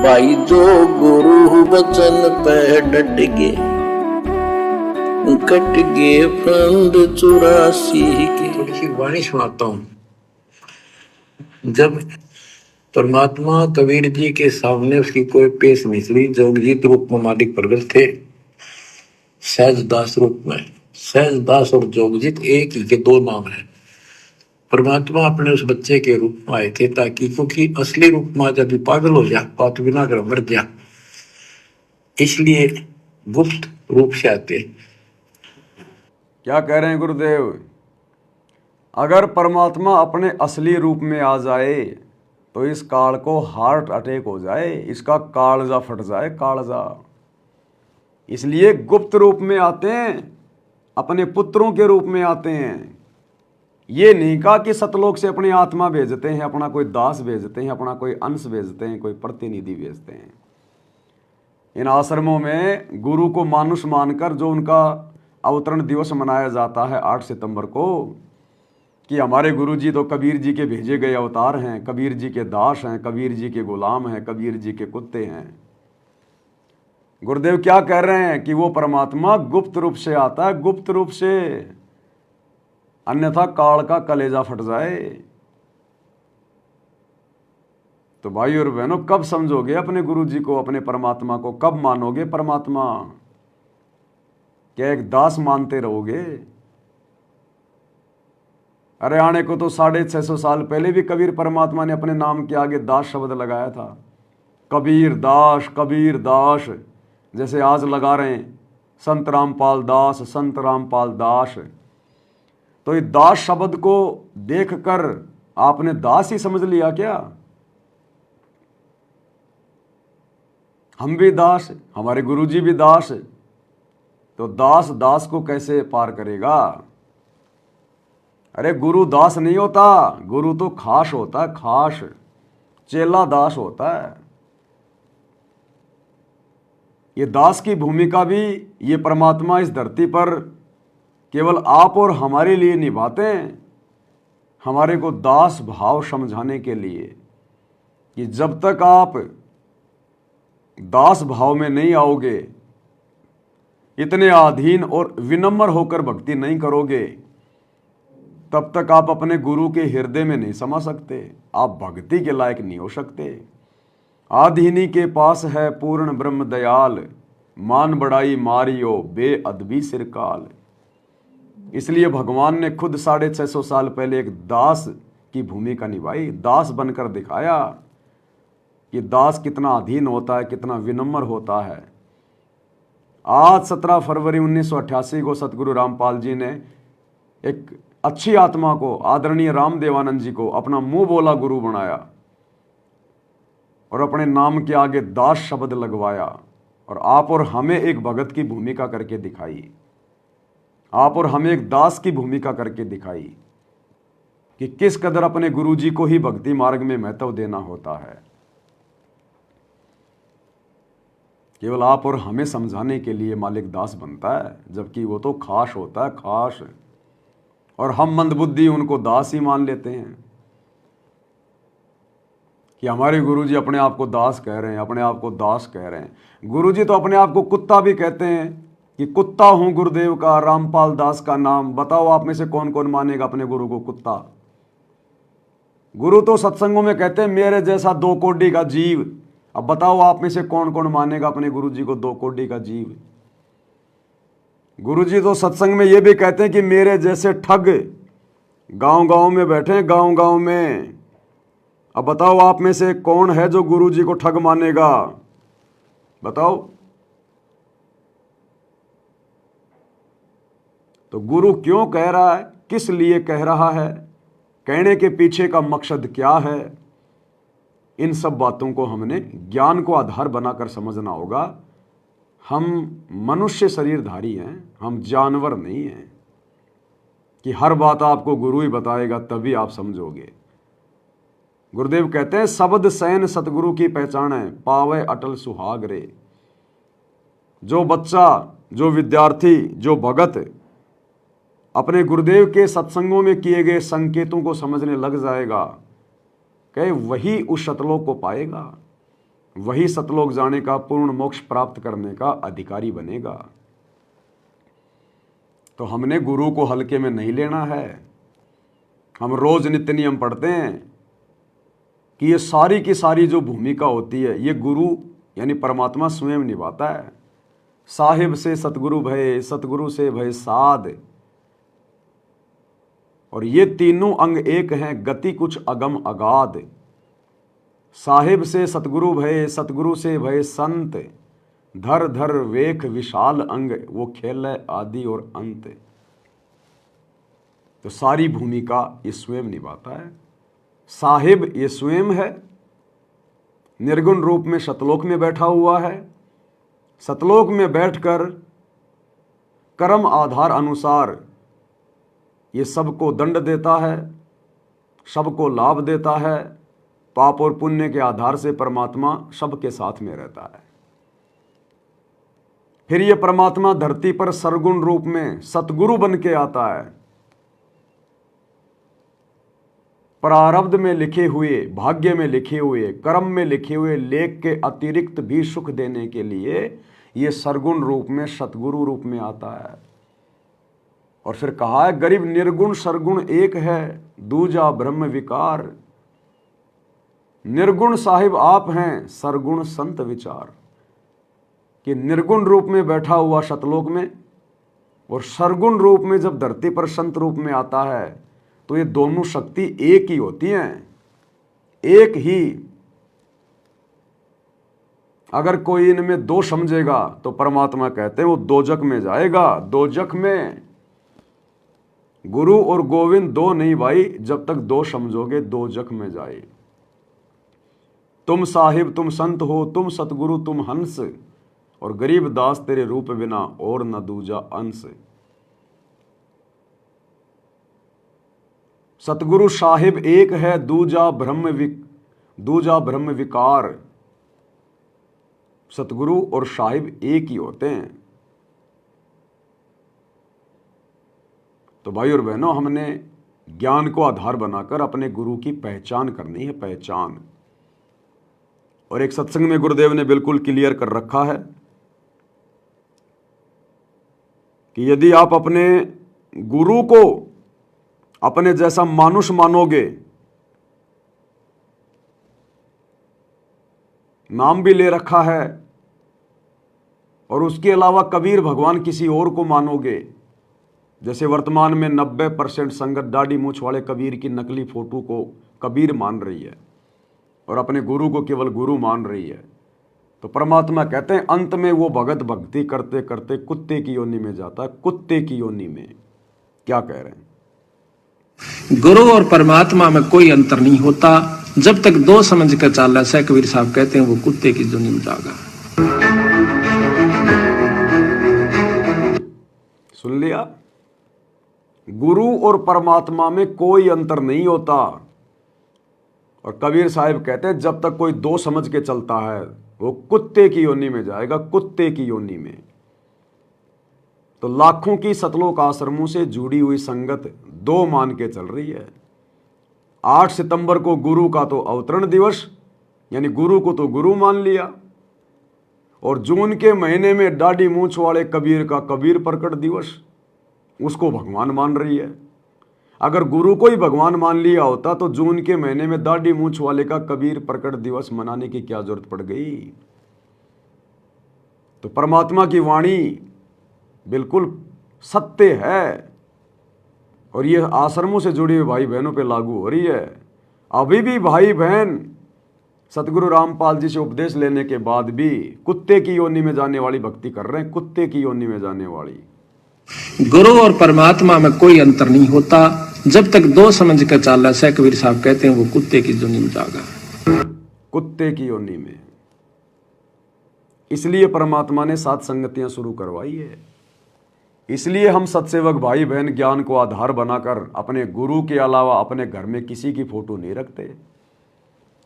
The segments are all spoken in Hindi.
भाई जो गुरु वचन पे डट गे, कट गे फंद 84 के। थोड़ी सी वाणी सुनाता हूँ। जब परमात्मा कबीर जी के सामने उसकी कोई पेश मिसरी, जोगजीत रूप में मालिक प्रगट थे, सहजदास रूप में। सहजदास और जोगजीत एक ही के दो नाम है। परमात्मा अपने उस बच्चे के रूप में आए थे, ताकि क्योंकि असली रूप में जब पागल हो जा, बात बिना कर मर जा, इसलिए गुप्त रूप से आते। क्या कह रहे हैं गुरुदेव? अगर परमात्मा अपने असली रूप में आ जाए तो इस काल को हार्ट अटैक हो जाए, इसका कालजा फट जाए, कालजा। इसलिए गुप्त रूप में आते हैं, अपने पुत्रों के रूप में आते हैं। ये नहीं कहा कि सतलोक से अपनी आत्मा भेजते हैं, अपना कोई दास भेजते हैं, अपना कोई अंश भेजते हैं, कोई प्रतिनिधि भेजते हैं। इन आश्रमों में गुरु को मानुष मानकर जो उनका अवतरण दिवस मनाया जाता है 8 सितंबर को, कि हमारे गुरु जी तो कबीर जी के भेजे गए अवतार हैं, कबीर जी के दास हैं, कबीर जी के गुलाम हैं, कबीर जी के कुत्ते हैं। गुरुदेव क्या कह रहे हैं कि वो परमात्मा गुप्त रूप से आता है, गुप्त रूप से, अन्यथा काल का कलेजा फट जाए। तो भाई और बहनों, कब समझोगे अपने गुरु जी को, अपने परमात्मा को? कब मानोगे परमात्मा? क्या एक दास मानते रहोगे? अरे आने को तो 650 साल पहले भी कबीर परमात्मा ने अपने नाम के आगे दास शब्द लगाया था। कबीर दास, कबीर दास, जैसे आज लगा रहे हैं संत रामपाल दास, संत रामपाल दास। तो ये दास शब्द को देखकर आपने दास ही समझ लिया क्या? हम भी दास, हमारे गुरुजी भी दास, तो दास दास को कैसे पार करेगा? अरे गुरु दास नहीं होता, गुरु तो खास होता है, खास। चेला दास होता है। ये दास की भूमिका भी ये परमात्मा इस धरती पर केवल आप और हमारे लिए निभाते हैं, हमारे को दास भाव समझाने के लिए, कि जब तक आप दास भाव में नहीं आओगे, इतने अधीन और विनम्र होकर भक्ति नहीं करोगे, तब तक आप अपने गुरु के हृदय में नहीं समा सकते, आप भक्ति के लायक नहीं हो सकते। आधीनी के पास है पूर्ण ब्रह्म दयाल, मान बढ़ाई मारियो बेअदबी सिरकाल। इसलिए भगवान ने खुद 650 साल पहले एक दास की भूमिका निभाई, दास बनकर दिखाया कि दास कितना अधीन होता है, कितना विनम्र होता है। आज 17 फरवरी 1988 को सतगुरु रामपाल जी ने एक अच्छी आत्मा को, आदरणीय रामदेवानंद जी को, अपना मुंह बोला गुरु बनाया और अपने नाम के आगे दास शब्द लगवाया, और आप और हमें एक भगत की भूमिका करके दिखाई, आप और हमें एक दास की भूमिका करके दिखाई कि किस कदर अपने गुरु जी को ही भक्ति मार्ग में महत्व देना होता है। केवल आप और हमें समझाने के लिए मालिक दास बनता है, जबकि वो तो खास होता है, खास। और हम मंदबुद्धि उनको दास ही मान लेते हैं कि हमारे गुरुजी अपने आप को दास कह रहे हैं, अपने आप को दास कह रहे हैं। गुरुजी तो अपने आप को कुत्ता भी कहते हैं कि कुत्ता हूं गुरुदेव का, रामपाल दास का नाम। बताओ आप में से कौन कौन मानेगा अपने गुरु को कुत्ता? गुरु तो सत्संगों में कहते हैं मेरे जैसा 2 कोड़ी का जीव। अब बताओ आप में से कौन कौन मानेगा अपने गुरुजी को 2 कोड़ी का जीव? गुरुजी तो सत्संग में ये भी कहते हैं कि मेरे जैसे ठग गांव गांव में बैठे, गांव गांव में। अब बताओ आप में से कौन है जो गुरुजी को ठग मानेगा? बताओ। तो गुरु क्यों कह रहा है, किस लिए कह रहा है, कहने के पीछे का मकसद क्या है, इन सब बातों को हमने ज्ञान को आधार बनाकर समझना होगा। हम मनुष्य शरीरधारी हैं, हम जानवर नहीं हैं कि हर बात आपको गुरु ही बताएगा तभी आप समझोगे। गुरुदेव कहते हैं शब्द सैन सतगुरु की पहचान है, पावे अटल सुहाग रे। जो बच्चा, जो विद्यार्थी, जो भगत अपने गुरुदेव के सत्संगों में किए गए संकेतों को समझने लग जाएगा, कहे वही उस सतलोक को पाएगा। वही सतलोक जाने का, पूर्ण मोक्ष प्राप्त करने का अधिकारी बनेगा। तो हमने गुरु को हल्के में नहीं लेना है। हम रोज नित्य नियम पढ़ते हैं कि ये सारी की सारी जो भूमिका होती है ये गुरु यानी परमात्मा स्वयं निभाता है। साहिब से सतगुरु भय, सतगुरु से भय साध। और ये तीनों अंग एक हैं, गति कुछ अगम अगाध। साहिब से सतगुरु भय, सतगुरु से भय संत। धर धर वेख विशाल अंग, वो खेल है आदि और अंत। तो सारी भूमिका ये स्वयं निभाता है। साहिब ये स्वयं है, निर्गुण रूप में सतलोक में बैठा हुआ है। सतलोक में बैठकर कर्म आधार अनुसार ये सबको दंड देता है, सबको लाभ देता है। पाप और पुण्य के आधार से परमात्मा सबके साथ में रहता है। फिर ये परमात्मा धरती पर सरगुण रूप में सतगुरु बन के आता है। प्रारब्ध में लिखे हुए, भाग्य में लिखे हुए, कर्म में लिखे हुए लेख के अतिरिक्त भी सुख देने के लिए ये सरगुण रूप में सतगुरु रूप में आता है। और फिर कहा है गरीब निर्गुण सरगुण एक है, दूजा ब्रह्म विकार। निर्गुण साहिब आप हैं, सरगुण संत विचार। कि निर्गुण रूप में बैठा हुआ सतलोक में और सरगुण रूप में जब धरती पर संत रूप में आता है तो ये दोनों शक्ति एक ही होती हैं, एक ही। अगर कोई इनमें दो समझेगा तो परमात्मा कहते हैं वो दोजक में जाएगा। दोजक में गुरु और गोविंद दो नहीं भाई, जब तक दो समझोगे दोजक में जाए। तुम साहिब तुम संत हो, तुम सतगुरु तुम हंस, और गरीब दास तेरे रूप बिना और न दूजा अंश। सतगुरु साहिब एक है, दूजा ब्रह्म विकार। सतगुरु और साहिब एक ही होते हैं। तो भाई और बहनों, हमने ज्ञान को आधार बनाकर अपने गुरु की पहचान करनी है, पहचान। और एक सत्संग में गुरुदेव ने बिल्कुल क्लियर कर रखा है कि यदि आप अपने गुरु को अपने जैसा मानुष मानोगे, नाम भी ले रखा है, और उसके अलावा कबीर भगवान किसी और को मानोगे, जैसे वर्तमान में 90% संगत दाढ़ी मूछ वाले कबीर की नकली फोटो को कबीर मान रही है और अपने गुरु को केवल गुरु मान रही है, तो परमात्मा कहते हैं अंत में वो भगत भक्ति करते करते कुत्ते की योनि में जाता है। कुत्ते की योनि में। क्या कह रहे हैं? गुरु और परमात्मा में कोई अंतर नहीं होता, जब तक दो समझ कर चाला से कबीर साहब कहते हैं वो कुत्ते की योनि में जाएगा। सुन लिया? गुरु और परमात्मा में कोई अंतर नहीं होता। और कबीर साहिब कहते हैं जब तक कोई दो समझ के चलता है वो कुत्ते की योनि में जाएगा, कुत्ते की योनि में। तो लाखों की सतलोक आश्रमों से जुड़ी हुई संगत दो मान के चल रही है। 8 सितंबर को गुरु का तो अवतरण दिवस, यानी गुरु को तो गुरु मान लिया, और जून के महीने में दाढ़ी मूछ वाले कबीर का कबीर प्रकट दिवस, उसको भगवान मान रही है। अगर गुरु को ही भगवान मान लिया होता तो जून के महीने में दाढ़ी मूछ वाले का कबीर प्रकट दिवस मनाने की क्या जरूरत पड़ गई? तो परमात्मा की वाणी बिल्कुल सत्य है, और ये आश्रमों से जुड़ी हुई भाई बहनों पे लागू हो रही है। अभी भी भाई बहन सतगुरु रामपाल जी से उपदेश लेने के बाद भी कुत्ते की योनि में जाने वाली भक्ति कर रहे हैं, कुत्ते की योनि में जाने वाली। गुरु और परमात्मा में कोई अंतर नहीं होता, जब तक दो समझ कर चाला से कबीर साहब कहते हैं वो कुत्ते की योनि में जाएगा। कुत्ते की योनि में। इसलिए परमात्मा ने 7 संगतियां शुरू करवाई है। इसलिए हम सत्सेवक भाई बहन ज्ञान को आधार बनाकर अपने गुरु के अलावा अपने घर में किसी की फोटो नहीं रखते,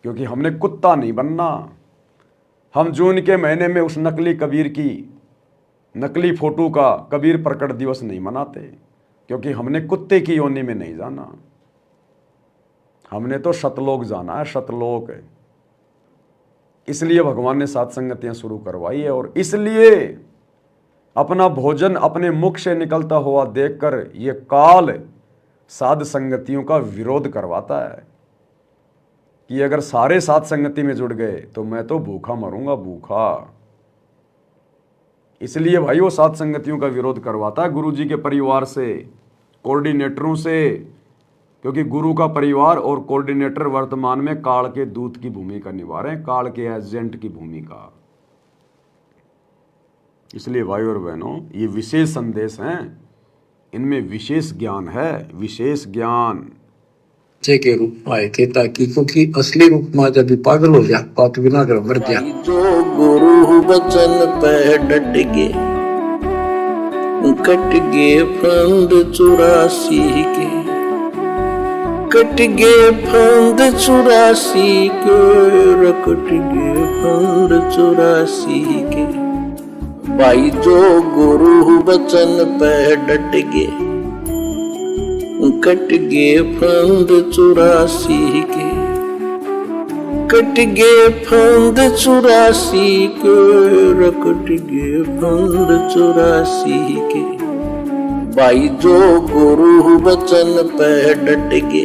क्योंकि हमने कुत्ता नहीं बनना। हम जून के महीने में उस नकली कबीर की नकली फोटो का कबीर प्रकट दिवस नहीं मनाते, क्योंकि हमने कुत्ते की योनि में नहीं जाना। हमने तो सतलोक जाना है, सतलोक। इसलिए भगवान ने सात संगतियां शुरू करवाई है। और इसलिए अपना भोजन अपने मुख से निकलता हुआ देखकर ये काल साध संगतियों का विरोध करवाता है कि अगर सारे सात संगति में जुड़ गए तो मैं तो भूखा मरूंगा, भूखा। इसलिए भाई वो सात संगतियों का विरोध करवाता है गुरु जी के परिवार से, कोऑर्डिनेटरों से, क्योंकि गुरु का परिवार और कोऑर्डिनेटर वर्तमान में काल के दूत की भूमिका निभा रहे हैं, काल के एजेंट की भूमिका। इसलिए भाई और बहनों, ये विशेष संदेश हैं, इनमें विशेष ज्ञान है, विशेष ज्ञान। बच्चे के रूप में आए थे ताकि, क्योंकि असली रूप में जब पागल हो जा बात बिना कर मर जा। जो गुरु वचन पे डट गे, कट गे फंद 84 के, कट गे फंद 84 के, कट गे फंद 84 के। भाई जो गुरु वचन पे डट गे, कट गे फंद 84 के, कट गे फंद 84 के, कट गे फंद 84 के। भाई जो गुरु वचन पे डट गे,